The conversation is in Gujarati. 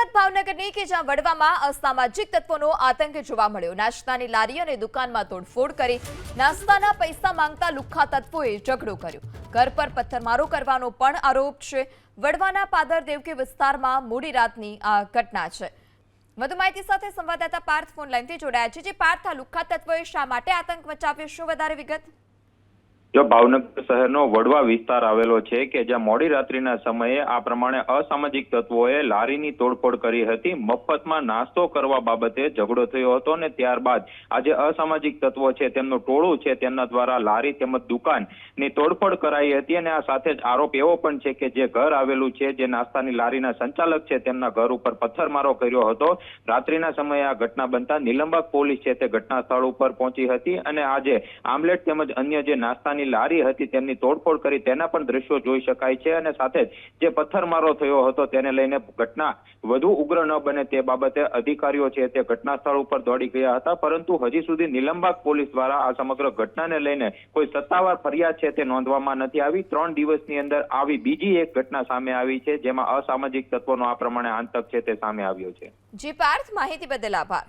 વાત ભાવનગરની કે જ્યાં વડવામાં અસામાજિક તત્વોનો આતંક જોવા મળ્યો। નાસ્તાની લારી અને દુકાનમાં તોડફોડ કરી નાસ્તાના પૈસા માંગતા લુખ્ખા તત્વોએ ઝઘડો કર્યો। ઘર પર પથ્થરમારો કરવાનો પણ આરોપ છે। વડવાના પાદર દેવકી વિસ્તારમાં મોડી રાતની આ ઘટના છે। વધુ માહિતી સાથે સંવાદદાતા પાર્થ ફોન લાઈનથી જોડાયા છે। જે પાર્થ, આ લુખ્ખા તત્વોએ શા માટે આતંક મચાવ્યો, શું વધારે વિગત? जो भावनगर शहरનો વડવા વિસ્તાર આવેલો છે કે જ્યાં મોડી રાત્રિના સમયે આ પ્રમાણે અસામાજિક તત્વોએ લારીની તોડફોડ કરી હતી। મફતમાં નાસ્તો કરવા બાબતે ઝઘડો થયો હતો અને ત્યારબાદ આ જે અસામાજિક તત્વો છે તેમનું ટોળું છે તેમના દ્વારા લારી તેમજ દુકાનની તોડફોડ કરાઈ હતી। અને આ સાથે જ આરોપ એવો પણ છે કે જે ઘર આવેલું છે, જે નાસ્તાની લારીના સંચાલક છે, તેમના ઘર ઉપર પથ્થરમારો કર્યો હતો। રાત્રિના સમયે આ ઘટના બનતા નિલંબક પોલીસ છે તે ઘટના સ્થળ ઉપર પહોંચી હતી અને આજે આમલેટ તેમજ અન્ય જે નાસ્તાની લારી હતી તેમની તોડફોડ કરી તેના પણ દ્રશ્યો જોઈ શકાય છે। અને સાથે જ જે પથ્થરમારો થયો હતો તેને લઈને ઘટના વધુ ઉગ્ર ન બને તે બાબતે અધિકારીઓ છે તે ઘટના સ્થળ ઉપર દોડી ગયા હતા, પરંતુ હજી સુધી નિલંબક પોલીસ દ્વારા આ સમગ્ર ઘટનાને લઈને કોઈ સત્તાવાર ફરિયાદ છે તે નોંધવામાં નથી આવી। 3 દિવસની અંદર આવી બીજી એક ઘટના સામે આવી છે જેમાં અસામાજિક તત્વોનો આ પ્રમાણે આતંક છે તે સામે આવ્યો છે। જી પાર્થ, માહિતી બદલ આભાર।